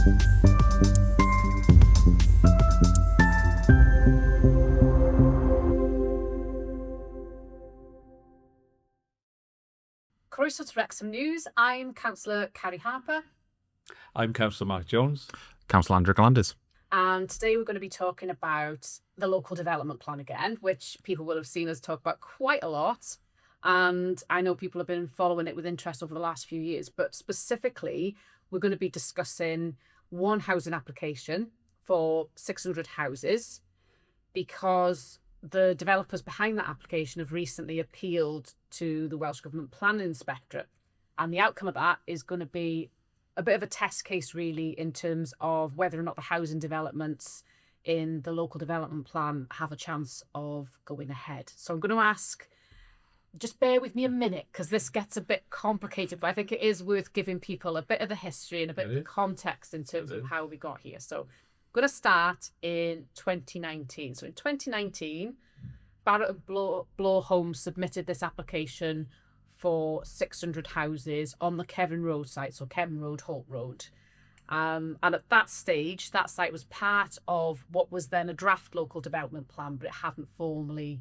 Croeso to Wrexham News. I'm Councillor Carrie Harper. I'm Councillor Marc Jones. Cllr Andy Gallanders. And today we're going to be talking about the local development plan again, which people will have seen us talk about quite a lot. And I know people have been following it with interest over the last few years, but specifically, we're going to be discussing one housing application for 600 houses because the developers behind that application have recently appealed to the Welsh Government Planning Inspectorate. And the outcome of that is going to be a bit of a test case, really, in terms of whether or not the housing developments in the local development plan have a chance of going ahead. So I'm going to ask, just bear with me a minute, because this gets a bit complicated, but I think it is worth giving people a bit of the history and a bit of the context in terms of how we got here. So I'm going to start in 2019. So in 2019, Barratt and Bloor Homes submitted this application for 600 houses on the Kevin Road site, so Kevin Road, Holt Road. And at that stage, that site was part of what was then a draft local development plan, but it hadn't formally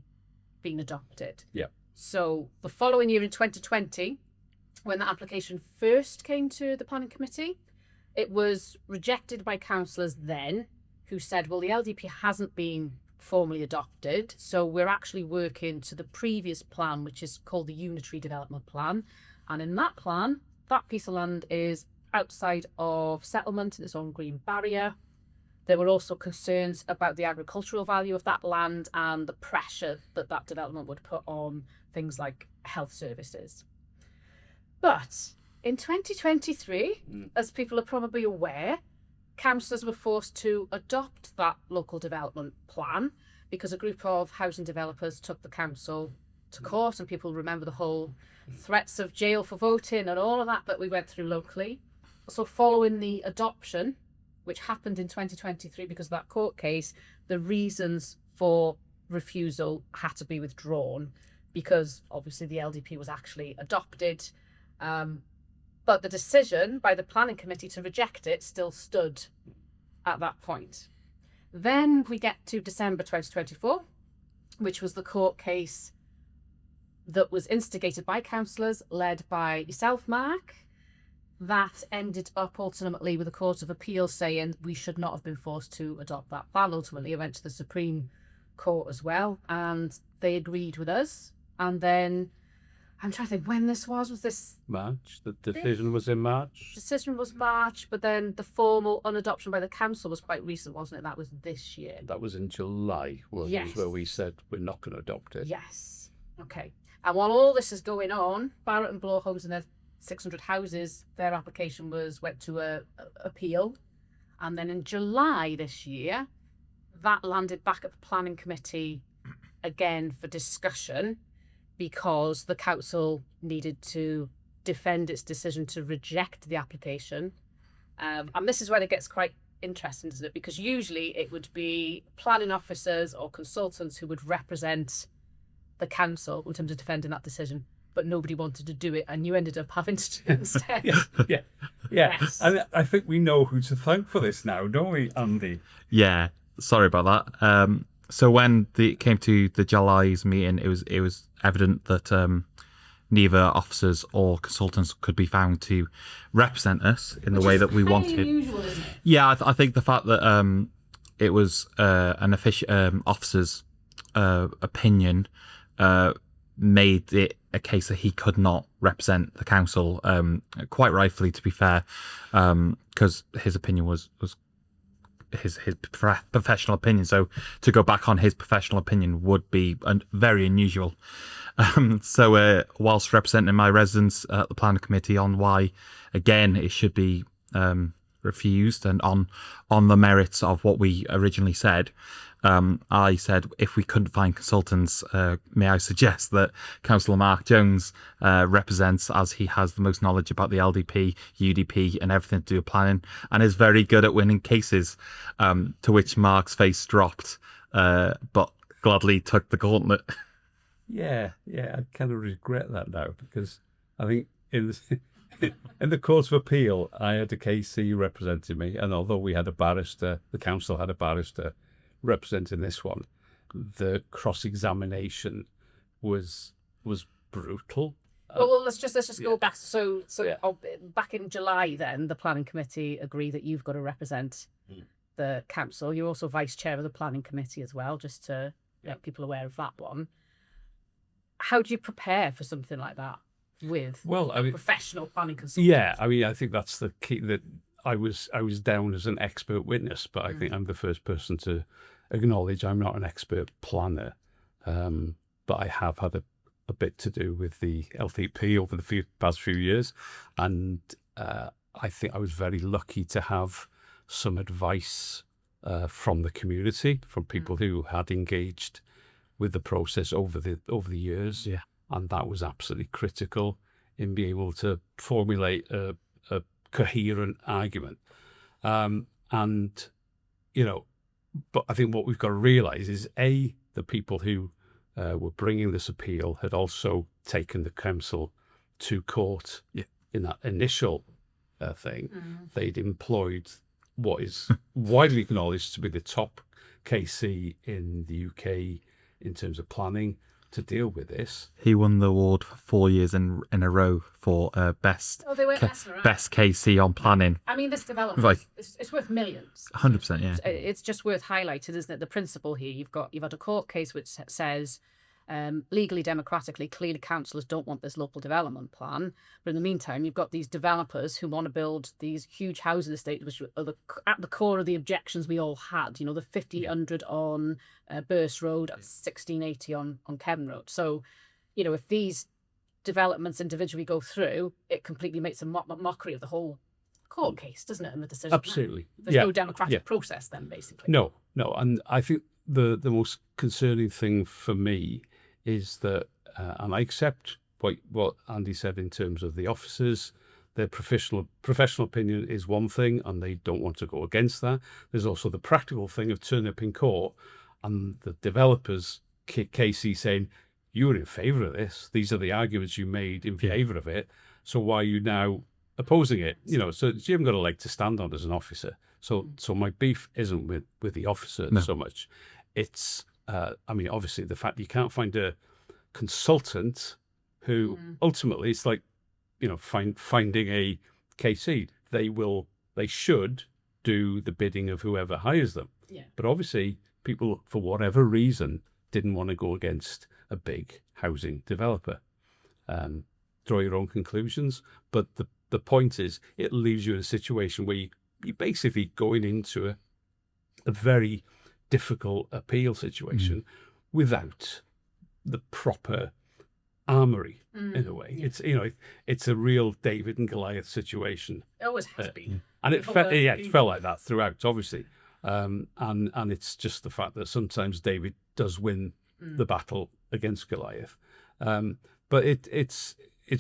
been adopted. Yeah. So the following year in 2020, when the application first came to the planning committee, it was rejected by councillors then, who said, well, the LDP hasn't been formally adopted, so we're actually working to the previous plan, which is called the Unitary Development Plan. And in that plan, that piece of land is outside of settlement in its own green barrier. There were also concerns about the agricultural value of that land and the pressure that that development would put on things like health services. But in 2023, as people are probably aware, councillors were forced to adopt that local development plan because a group of housing developers took the council to court, and people remember the whole threats of jail for voting and all of that we went through locally. So following the adoption, which happened in 2023 because of that court case, the reasons for refusal had to be withdrawn because obviously the LDP was actually adopted. But the decision by the planning committee to reject it still stood at that point. Then we get to December 2024, which was the court case that was instigated by councillors, led by yourself, Marc. That ended up ultimately with the Court of Appeal saying we should not have been forced to adopt that plan. Ultimately, it went to the Supreme Court as well, and they agreed with us. And then I'm trying to think when this was. Was this March? The decision was in March? The decision was March, but then the formal unadoption by the council was quite recent, wasn't it? That was this year. That was in July, Yes. where we said we're not going to adopt it. Yes. Okay. And while all this is going on, Barratt and Bloor Homes and their 600 houses, their application went to a appeal. And then in July this year, that landed back at the planning committee again for discussion, because the council needed to defend its decision to reject the application. And this is where it gets quite interesting, isn't it? Because usually it would be planning officers or consultants who would represent the council in terms of defending that decision, but nobody wanted to do it, and you ended up having to do it instead. Yeah. Yes. And I think we know who to thank for this now, don't we, Andy? Yeah, sorry about that. So when it came to the July's meeting, it was evident that neither officers or consultants could be found to represent us in the way that we wanted. Unusual, isn't it? Yeah, I think the fact that it was an official officer's opinion made it a case that he could not represent the council. Quite rightfully, to be fair, because his opinion was his professional opinion. So to go back on his professional opinion would be very unusual. So whilst representing my residents at the planning committee on why, again, it should be refused and on the merits of what we originally said, I said if we couldn't find consultants, may I suggest that Councillor Marc Jones represents, as he has the most knowledge about the LDP, UDP and everything to do with planning, and is very good at winning cases, to which Marc's face dropped, but gladly took the gauntlet. Yeah, I kind of regret that now, because I think in in the Court of Appeal, I had a KC representing me, and although we had a barrister, the council had a barrister representing this one, the cross-examination was brutal. Well, let's just go back. So Yeah. back in July, then the planning committee agree that you've got to represent the council. You're also vice chair of the planning committee as well, just to make people aware of that one. How do you prepare for something like that with professional planning consultants? Yeah, I mean, I think that's the key. That I was down as an expert witness, but I think I'm the first person to acknowledge I'm not an expert planner, but I have had a bit to do with the LDP over the past few years, and I think I was very lucky to have some advice from the community, from people who had engaged with the process over the years, and that was absolutely critical in being able to formulate a coherent argument. And but I think what we've got to realise is the people who were bringing this appeal had also taken the council to court in that initial thing. They'd employed what is widely acknowledged to be the top KC in the UK in terms of planning to deal with this. He won the award for 4 years in a row for best They weren't messing around. best KC on planning. I mean, this development, it's worth millions. 100%, yeah. It's just worth highlighting, isn't it? The principle here, you've had a court case which says legally, democratically, clearly councillors don't want this local development plan. But in the meantime, you've got these developers who want to build these huge housing estates, which are at the core of the objections we all had. The 5000 on Burst Road, 1680 on Kevin Road. So, if these developments individually go through, it completely makes a mockery of the whole court case, doesn't it? And the decision. Absolutely. There's no democratic process then, basically. No. And I think the most concerning thing for me is that, and I accept what Andy said in terms of the officers, their professional opinion is one thing, and they don't want to go against that. There's also the practical thing of turning up in court and the developers, KC, saying, you were in favour of this. These are the arguments you made in favour of it. So why are you now opposing it? So you haven't got a leg to stand on as an officer. So my beef isn't with the officer so much. It's obviously the fact you can't find a consultant who ultimately it's like, finding a KC. They should do the bidding of whoever hires them. Yeah. But obviously people, for whatever reason, didn't want to go against a big housing developer. Draw your own conclusions. But the point is, it leaves you in a situation where you're basically going into a very difficult appeal situation without the proper armory in a way. It's it's a real David and Goliath situation. It always has been, and it felt like that throughout, obviously. And it's just the fact that sometimes David does win the battle against Goliath, but it's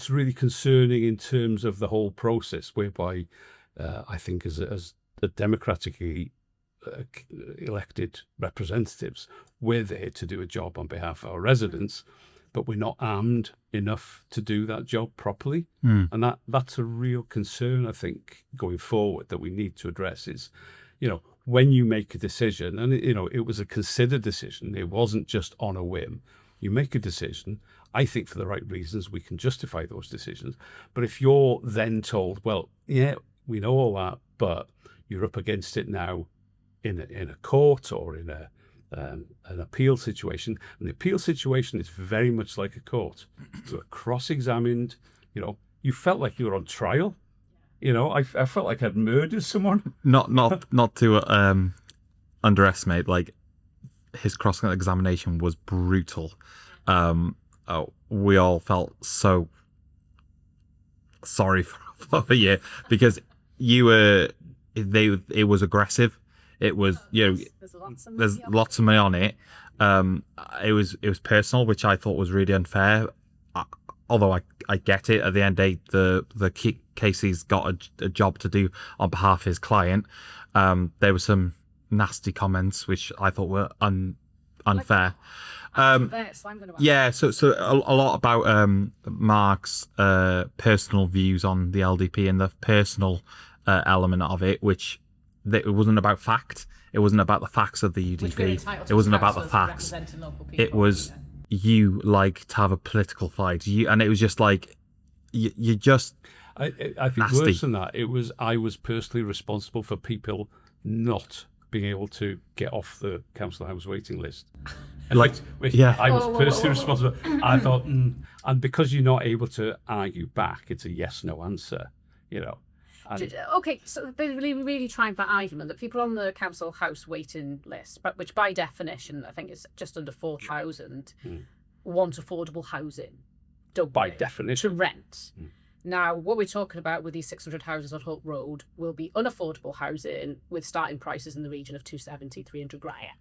really concerning in terms of the whole process, whereby I think as the democratically elected representatives, we're there to do a job on behalf of our residents, but we're not armed enough to do that job properly. And that's a real concern, I think, going forward, that we need to address is, when you make a decision, and it was a considered decision, it wasn't just on a whim. You make a decision, I think for the right reasons, we can justify those decisions. But if you're then told, well, yeah, we know all that, but you're up against it now in a court or in an appeal situation, and the appeal situation is very much like a court. You were cross-examined. You felt like you were on trial. I felt like I'd murdered someone. Not to underestimate, like, his cross-examination was brutal. We all felt so sorry for you, because it was aggressive. It was, there's lots of money on it. It was personal, which I thought was really unfair. Although I get it. At the end of the day, the KC's got a job to do on behalf of his client. There were some nasty comments which I thought were unfair. There, so I'm going to ask. Yeah, so a lot about Marc's personal views on the LDP and the personal element of it, which it wasn't about fact. It wasn't about the facts of the Which we're UDP. entitled to It wasn't as about the councillors facts. representing local people, It was you like to have a political fight. And it was just like you just. I think nasty. Worse than that, I was personally responsible for people not being able to get off the council house waiting list. Like, yeah. I was personally responsible. I thought, and because you're not able to argue back, it's a yes/no answer, you know. And Okay, so they're really trying that argument that people on the council house waiting list, but which by definition I think is just under 4,000, want affordable housing. Don't by they? definition. To rent. Now, what we're talking about with these 600 houses on Holt Road will be unaffordable housing with starting prices in the region of 270, 300 grand.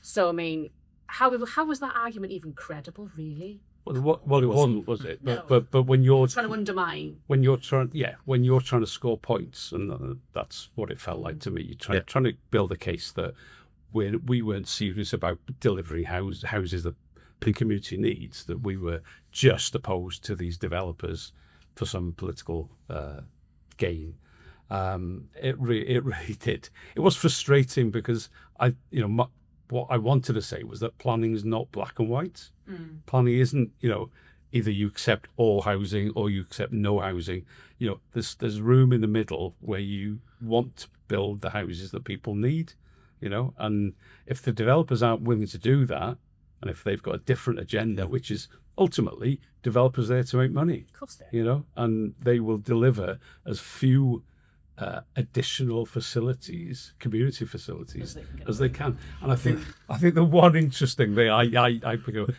So, I mean, how was that argument even credible, really? Well, it wasn't, was it? No. But when you're Trying to undermine. when you're trying to score points, and that's what it felt like to me. You're trying to build a case that we weren't serious about delivering houses that the community needs, that we were just opposed to these developers for some political gain. It really did. It was frustrating because what I wanted to say was that planning is not black and white. Planning isn't, either you accept all housing or you accept no housing. There's room in the middle where you want to build the houses that people need, and if the developers aren't willing to do that, and if they've got a different agenda, which is ultimately developers there to make money, Of course they are. and they will deliver as few additional facilities, community facilities, as they can. And I think the one interesting thing I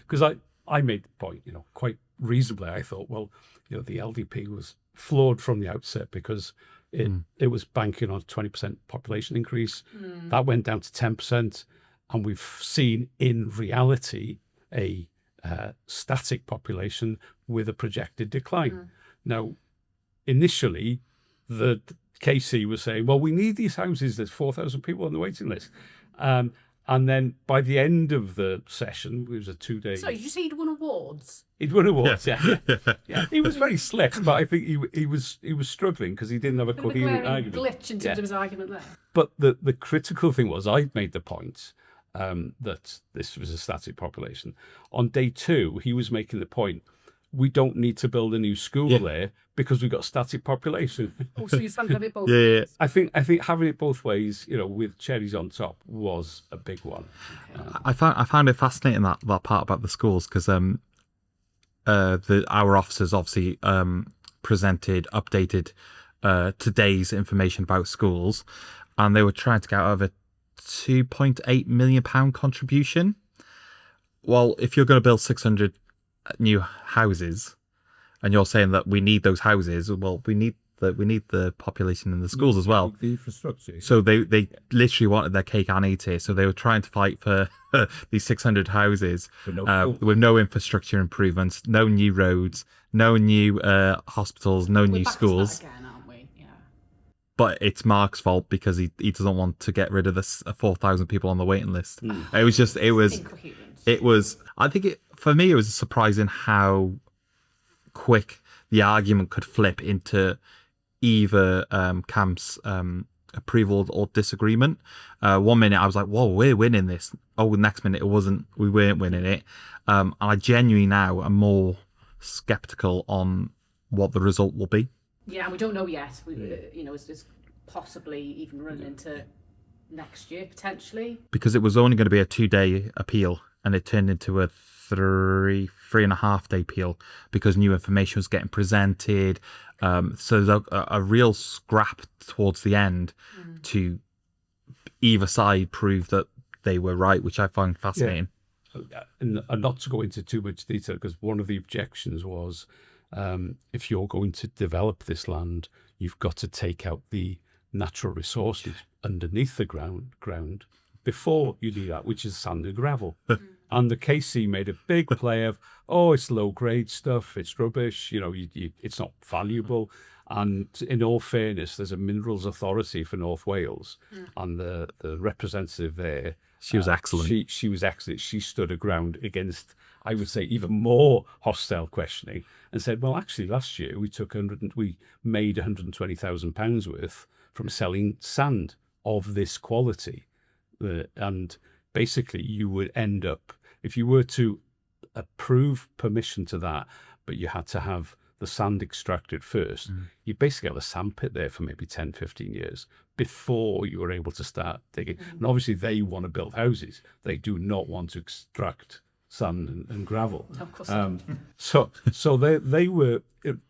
because I made the point, quite reasonably. I thought, well, the LDP was flawed from the outset because it was banking on a 20% population increase. That went down to 10%, and we've seen in reality a static population with a projected decline. Now, initially, the KC was saying, well, we need these houses. There's 4,000 people on the waiting list. And then by the end of the session, it was a 2-day... So, did you say he'd won awards? He'd won awards, yeah. He was very slick, but I think he was struggling because he didn't have a coherent argument. Glitch in terms of his argument there. But the critical thing was, I made the point that this was a static population. On day 2, he was making the point, we don't need to build a new school there because we've got a static population. Oh, so you stand of it both Yeah. ways. I think having it both ways, with cherries on top, was a big one. I found it fascinating that part about the schools because our officers obviously presented updated today's information about schools, and they were trying to get out of a £2.8 million contribution. Well, if you're going to build 600 new houses, and you're saying that we need those houses, well, we need the population in the schools as well. The infrastructure. So they literally wanted their cake and eat it. So they were trying to fight for these 600 houses with no infrastructure improvements, no new roads, no new hospitals, no new back to schools. that again, aren't we? Yeah. But it's Marc's fault because he doesn't want to get rid of this 4,000 people on the waiting list. For me, it was surprising how quick the argument could flip into either camp's approval or disagreement. 1 minute I was like, whoa, we're winning this. Oh, the next minute we weren't winning it. And I genuinely now am more skeptical on what the result will be. Yeah, and we don't know yet. It's possibly even run into next year, potentially. Because it was only going to be a 2-day appeal, and it turned into a 3.5 day appeal because new information was getting presented. So there's a real scrap towards the end to either side prove that they were right, which I find fascinating. Yeah. And not to go into too much detail, because one of the objections was if you're going to develop this land, you've got to take out the natural resources underneath the ground before you do that, which is sand and gravel. And the KC made a big play of, it's low grade stuff, it's rubbish, it's not valuable. And in all fairness, there's a minerals authority for North Wales, and the representative there, She was excellent. She was excellent. She stood her ground against, I would say, even more hostile questioning, and said, "Well, actually, last year we made £120,000 worth from selling sand of this quality, and basically, you would end up, if you were to approve permission to that, but you had to have the sand extracted first, you basically have a sand pit there for maybe 10, 15 years before you were able to start digging. And obviously they want to build houses. They do not want to extract sand and gravel. Of course not. So they were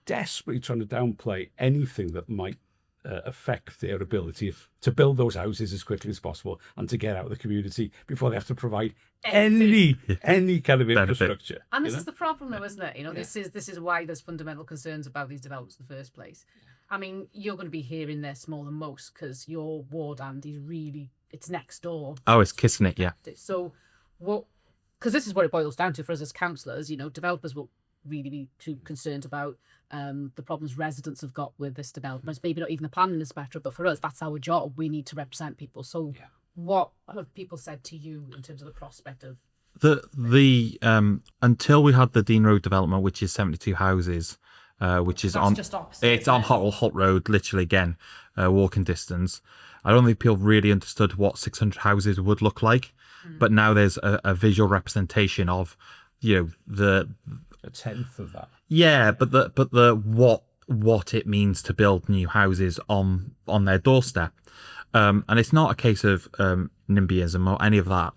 desperately trying to downplay anything that might affect their ability to build those houses as quickly as possible and to get out of the community before they have to provide any kind of infrastructure. And this is the problem, though, isn't it? You know, this is why there's fundamental concerns about these developments in the first place. I mean, you're going to be hearing this more than most because your ward, Andy, it's next door. Oh, it's kissing it, yeah. So what? Because this is what it boils down to for us as councillors. You know, developers will really be too concerned about the problems residents have got with this development. Maybe not even the planning inspector, but for us, that's our job. We need to represent people. So what have people said to you in terms of the prospect of the until we had the Dean Road development, which is 72 houses, which is on just opposite, it's on Holt Road, literally again, walking distance. I don't think people really understood what 600 houses would look like, but now there's a visual representation of, you know, a tenth of that. Yeah, but the what it means to build new houses on their doorstep. And it's not a case of NIMBYism or any of that.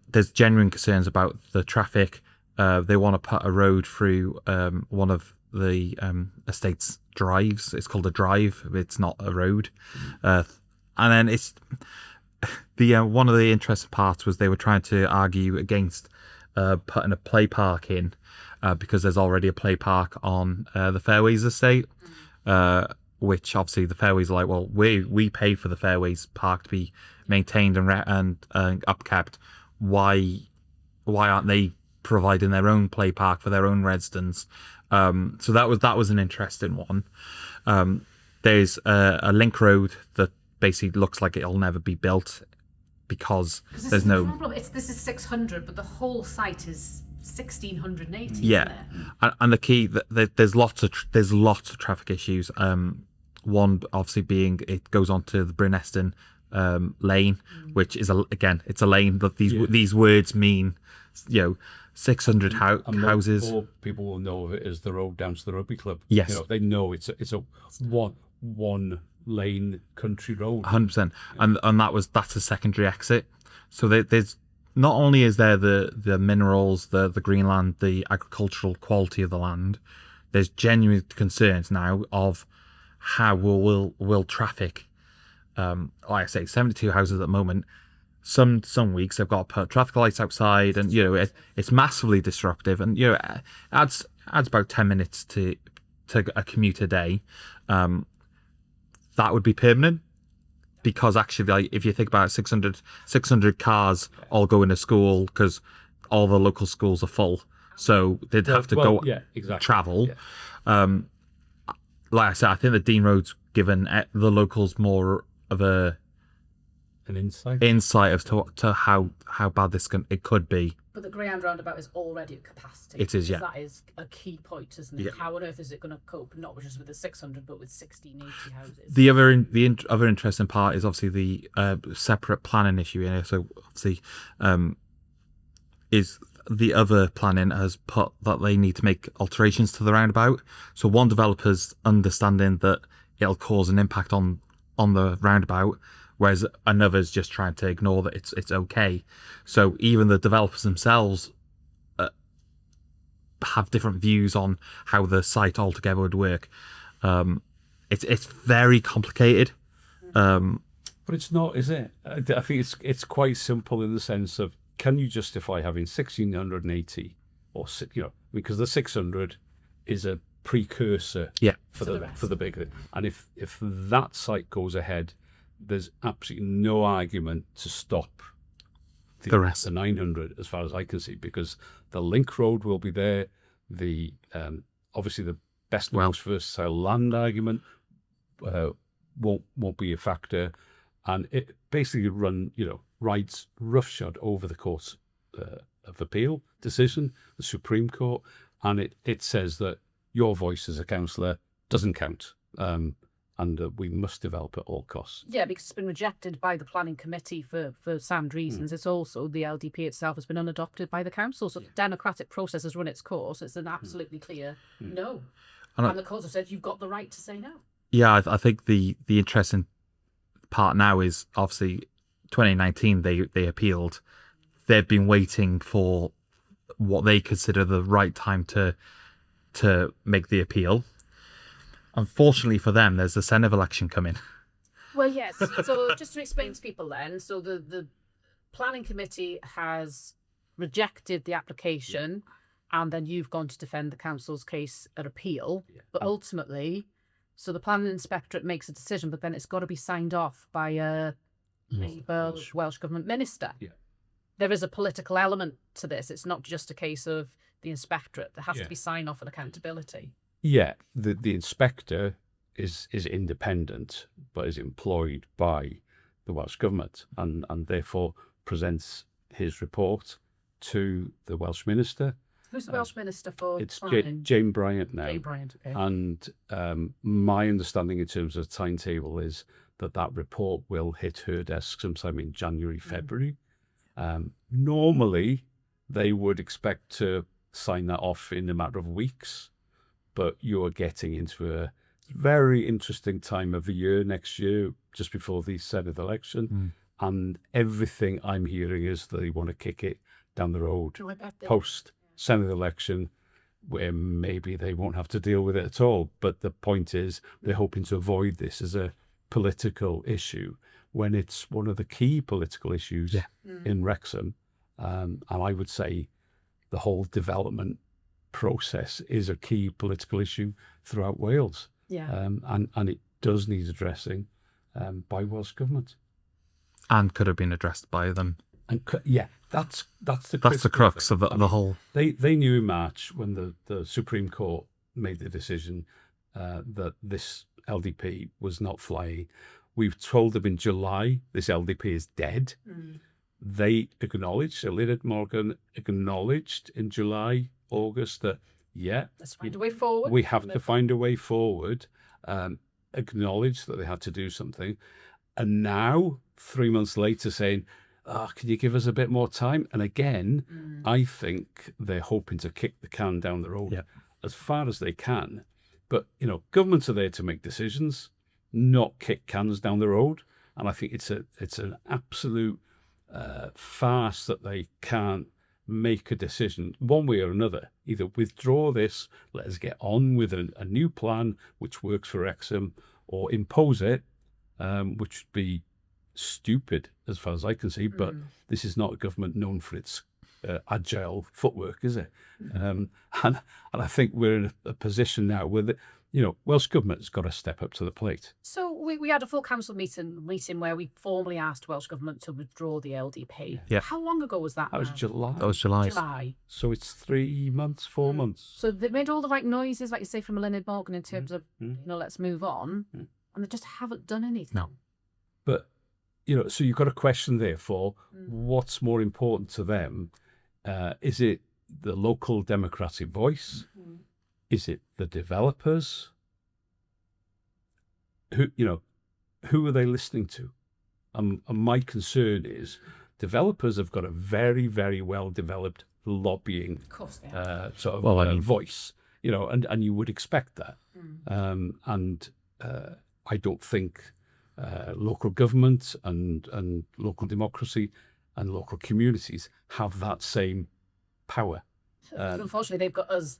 There's genuine concerns about the traffic. They want to put a road through one of the estate's drives. It's called a drive. It's not a road. And then it's one of the interesting parts was they were trying to argue against putting a play park in because there's already a play park on the Fairways estate. Which obviously the Fairways are like, well, we pay for the Fairways Park to be maintained and upkept. Why aren't they providing their own play park for their own residents? So that was an interesting one. There's a link road that basically looks like it'll never be built because there's no problem. This is 600, but the whole site is 1680. Yeah, and the key there's lots of traffic issues. One obviously being it goes on to the Bruneston lane, which is it's a lane that these words mean, 600 houses. More people will know of it as the road down to the rugby club. Yes, they know it's a one lane country road. 100%, and that's a secondary exit. So there's not only is there the minerals, the green land, the agricultural quality of the land, there's genuine concerns now of how will traffic. Like I say, 72 houses at the moment. Some weeks they've got to put traffic lights outside, and it's massively disruptive, and adds about 10 minutes to a commute a day. That would be permanent. Because actually, like, if you think about it, 600 cars all going to school because all the local schools are full. So they'd have to travel. Yeah. Like I said, I think the Dean Road's given the locals more of an insight as to how bad it could be. But the Greyhound roundabout is already at capacity. It is, yeah. That is a key point, isn't it? Yeah. How on earth is it going to cope, not just with the 600, but with 1680 houses? The other interesting part is obviously the separate planning issue here. So obviously, is the other planning has put that they need to make alterations to the roundabout. So one developer's understanding that it'll cause an impact on the roundabout, whereas another's just trying to ignore that it's okay. So even the developers themselves have different views on how the site altogether would work. It's very complicated. But it's not, is it? I think it's quite simple in the sense of, can you justify having 1680 or because the 600 is a precursor for the big thing. And if that site goes ahead, there's absolutely no argument to stop the rest, the 900, as far as I can see, because the link road will be there. The obviously the best and most versatile land argument won't be a factor, and it basically rides roughshod over the Court of Appeal decision, the Supreme Court, and it says that your voice as a councillor doesn't count, and we must develop at all costs. Yeah, because it's been rejected by the planning committee for sound reasons. It's also, the LDP itself has been unadopted by the council, so the democratic process has run its course. It's an absolutely clear no. And the courts have said you've got the right to say no. Yeah, I think the interesting part now is obviously 2019 they appealed. They've been waiting for what they consider the right time to make the appeal. Unfortunately for them, there's the Senate election coming. Well, yes. So just to explain to people then, so the planning committee has rejected the application, and then you've gone to defend the council's case at appeal. But ultimately, so the planning inspectorate makes a decision, but then it's got to be signed off by a Welsh government minister. Yeah. There is a political element to this. It's not just a case of the inspectorate. There has to be sign-off and accountability. Yeah, the inspector is independent, but is employed by the Welsh Government, and therefore presents his report to the Welsh Minister. Who's the Welsh Minister for? It's Jane Bryant now. Jane Bryant, okay. And my understanding in terms of timetable is that report will hit her desk sometime in January, February. Normally, they would expect to sign that off in a matter of weeks, but you're getting into a very interesting time of the year next year, just before the Senate election, and everything I'm hearing is they want to kick it down the road post-Senate election, where maybe they won't have to deal with it at all. But the point is, they're hoping to avoid this as a political issue when it's one of the key political issues in Wrexham. And I would say the whole development process is a key political issue throughout Wales. Yeah. And it does need addressing by Welsh Government. And could have been addressed by them. And that's the crux of the whole. They knew in March when the Supreme Court made the decision that this LDP was not flying. We've told them in July this LDP is dead. They acknowledged, so Unitt Morgan acknowledged in July, August that let's find a way forward. We have to find a way forward. Acknowledged that they had to do something, and now 3 months later saying, can you give us a bit more time? And again, I think they're hoping to kick the can down the road as far as they can. But, governments are there to make decisions, not kick cans down the road. And I think it's an absolute farce that they can't make a decision one way or another. Either withdraw this, let us get on with a new plan which works for Wrexham, or impose it, which would be stupid as far as I can see. But this is not a government known for its agile footwork, is it? And I think we're in a position now where Welsh Government has got to step up to the plate. So we had a full council meeting where we formally asked Welsh Government to withdraw the LDP. Yeah. How long ago was that? That was July. That was July. So it's 3 months, 4 months. So they made all the right noises, like you say, from Unitt Morgan in terms of, let's move on. And they just haven't done anything. No. But, so you've got a question there for what's more important to them. Is it the local democratic voice? Is it the developers? Who are they listening to? And my concern is developers have got a very, very well developed lobbying voice, and you would expect that. And I don't think local government and local democracy and local communities have that same power. Unfortunately, they've got us.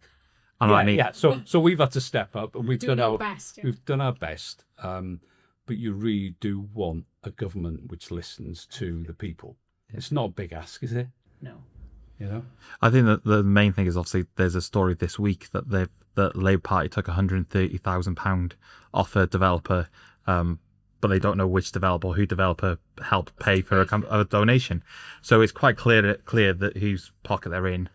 So we've had to step up, and we've done our best. We've done our best. But you really do want a government which listens to the people. It's not a big ask, is it? No. I think that the main thing is obviously there's a story this week that the Labour Party took £130,000 off a developer, but they don't know which developer or who developer helped pay for a donation. So it's quite clear that whose pocket they're in.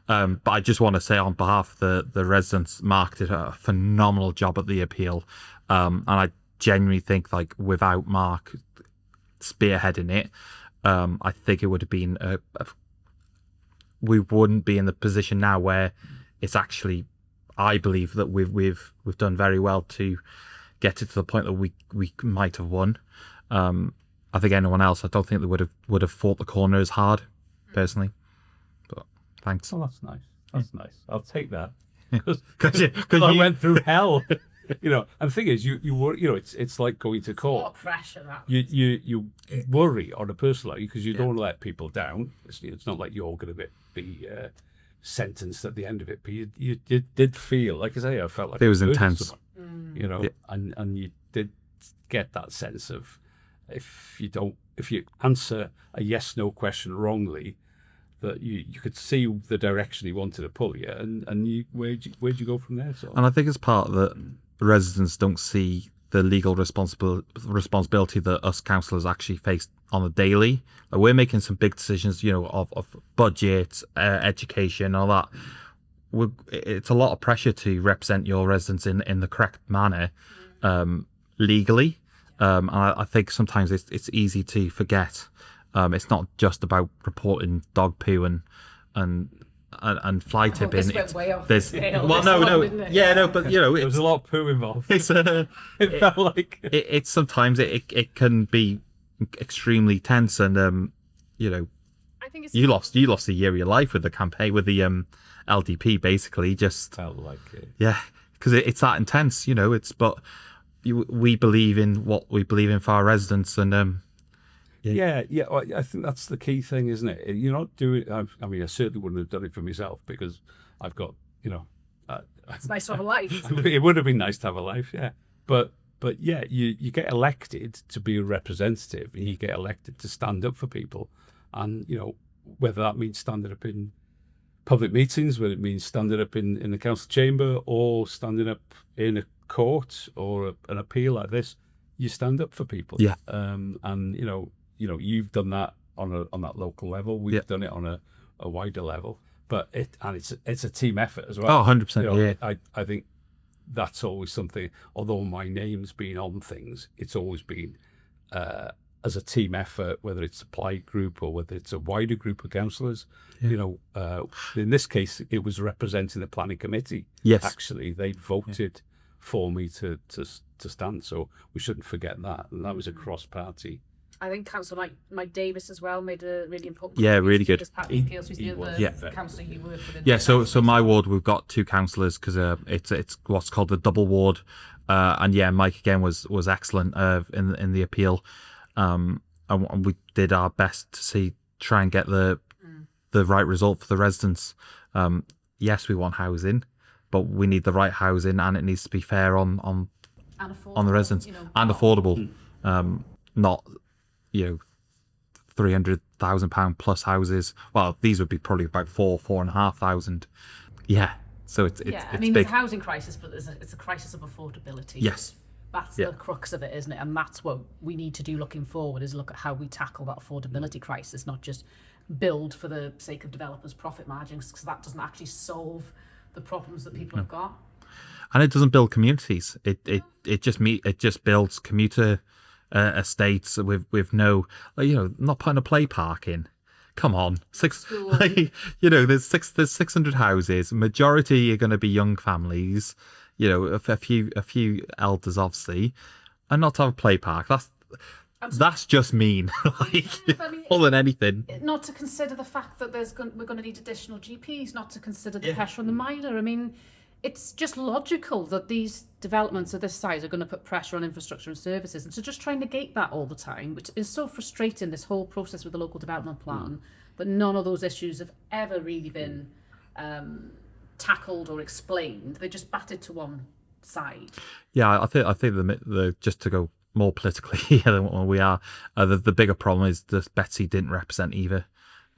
But I just want to say on behalf of the residents, Marc did a phenomenal job at the appeal. And I genuinely think, like, without Marc spearheading it, I think it would have been we wouldn't be in the position now where it's actually, I believe that we've done very well to get it to the point that we might have won. I think anyone else, I don't think they would have fought the corner as hard, personally. But thanks. Oh, that's nice. That's nice. I'll take that. Because I went through hell. And the thing is, you worry. It's like going to A lot court. of pressure, that. You worry on a personal level because you don't want to let people down. It's not like you're going to be sentenced at the end of it, but you did feel, like I say, I felt like it was I hurt intense. someone, and you did get that sense of if you answer a yes/no question wrongly, that you could see the direction he wanted to pull you, and where'd you go from there? So. And I think it's part that residents don't see the legal responsibility that us councillors actually face on a daily. Like, we're making some big decisions, of budget, education, all that. It's a lot of pressure to represent your residents in the correct manner, legally. And I think sometimes it's easy to forget. It's not just about reporting dog poo and fly tipping. This went way off There's the scale, well, this no, one, didn't it? yeah, no, but there was it's a lot of poo involved. it's It felt like it's sometimes it can be extremely tense, and I think it's you lost a year of your life with the campaign, with the LDP, basically. Just felt like it. yeah, because it's that intense, but we believe in what we believe in for our residents, and Yeah. Well, I think that's the key thing, isn't it? You're not doing. I mean, I certainly wouldn't have done it for myself because I've got, It's nice to have a life. it would have been nice to have a life, yeah. But yeah, you get elected to be a representative, and you get elected to stand up for people, and whether that means standing up in public meetings, whether it means standing up in the council chamber, or standing up in a court or an appeal like this, you stand up for people. Yeah. And you've done that on that local level. We've done it on a wider level. But it's a team effort as well. Oh, 100%. Yeah. I think that's always something. Although my name's been on things, it's always been as a team effort, whether it's a plaid group or whether it's a wider group of councillors. Yeah. In this case, it was representing the planning committee. Yes. Actually, they voted for me to stand, so we shouldn't forget that. And that was a cross-party. I think Councillor Mike Davis as well made a really important. Yeah, really good. Appeals, who's the other councillor you work with. Yeah, so my ward, we've got two councillors because it's what's called the double ward, and yeah, Mike again was excellent in the appeal, and we did our best to try and get the right result for the residents. Yes, we want housing, but we need the right housing, and it needs to be fair on the residents and affordable, not £300,000 plus houses. Well, these would be probably about 4,500. Yeah, so it's I mean, big. there's a housing crisis, but it's a crisis of affordability. Yes. That's the crux of it, isn't it? And that's what we need to do looking forward, is look at how we tackle that affordability crisis, not just build for the sake of developers' profit margins, because that doesn't actually solve the problems that people have got. And it doesn't build communities. It just builds commuter estates with no, not putting a play park in. Come on, there's 600 houses. Majority are going to be young families. A few elders, obviously, and not to have a play park. That's just mean. More than anything. Not to consider the fact that we're going to need additional GPs. Not to consider the pressure on the minor. I mean, it's just logical that these developments of this size are going to put pressure on infrastructure and services, and to just try and negate that all the time, which is so frustrating, this whole process with the local development plan, but none of those issues have ever really been tackled or explained. They're just batted to one side. Yeah, I think the just to go more politically here than what we are, the bigger problem is that Betsy didn't represent either.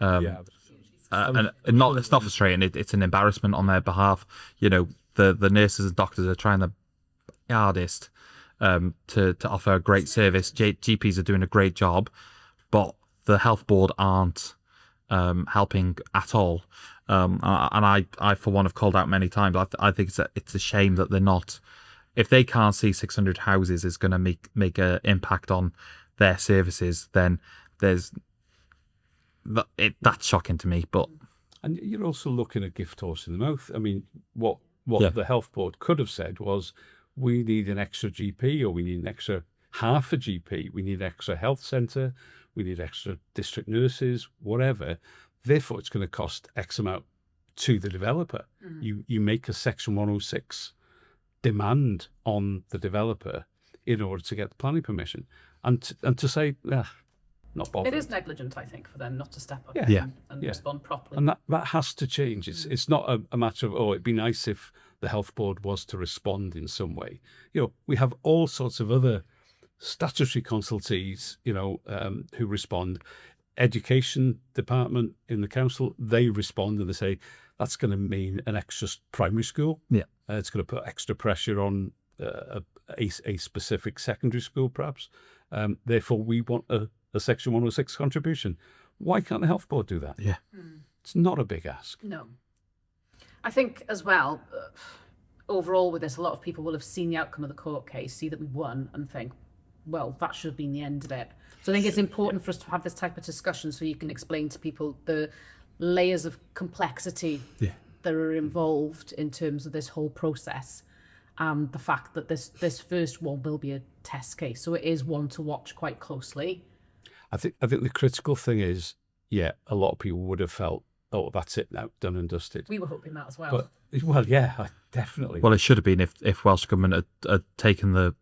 And it's not frustrating. It's an embarrassment on their behalf. The nurses and doctors are trying their hardest to offer a great service. GPs are doing a great job, but the health board aren't helping at all. And I for one have called out many times. I think it's a shame that they're not. If they can't see 600 houses is going to make an impact on their services, then that's shocking to me. But and you're also looking at gift horse in the mouth. I mean, what the health board could have said was, we need an extra GP, or we need an extra half a GP, we need an extra health centre, we need extra district nurses, whatever. Therefore, it's going to cost X amount to the developer. You make a Section 106 demand on the developer in order to get the planning permission, and to say, not bothered. It is negligent, I think, for them not to step up and respond properly. And that has to change. It's not a matter of, it'd be nice if the health board was to respond in some way. We have all sorts of other statutory consultees, who respond. Education department in the council, they respond and they say, that's going to mean an extra primary school. Yeah. It's going to put extra pressure on a specific secondary school, perhaps. Therefore, we want a Section 106 contribution. Why can't the health board do that? Yeah. It's not a big ask. No. I think as well, overall with this, a lot of people will have seen the outcome of the court case, see that we won, and think, well, that should have been the end of it. So I think it's important for us to have this type of discussion so you can explain to people the layers of complexity that are involved in terms of this whole process, and the fact that this first one will be a test case. So it is one to watch quite closely. I think the critical thing is, a lot of people would have felt, oh, that's it now, done and dusted. We were hoping that as well. But, definitely. Well, it should have been if Welsh Government had taken the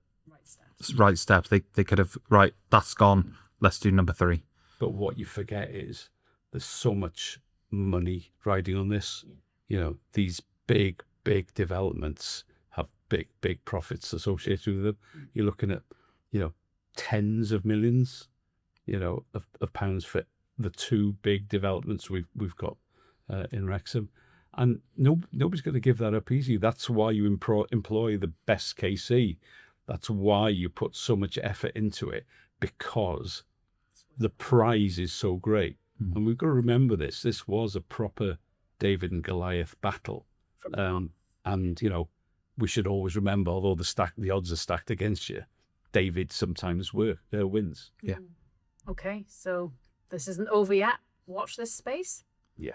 right steps. They could have, that's gone, let's do number 3. But what you forget is there's so much money riding on this. These big developments have big profits associated with them. You're looking at, tens of millions, of pounds for the 2 big developments we've got in Wrexham. And nobody's going to give that up easy. That's why you employ the best KC. That's why you put so much effort into it, because the prize is so great. And we've got to remember this. This was a proper David and Goliath battle. And, we should always remember, although the odds are stacked against you, David sometimes wins. Yeah. Okay, so this isn't over yet. Watch this space. Yeah.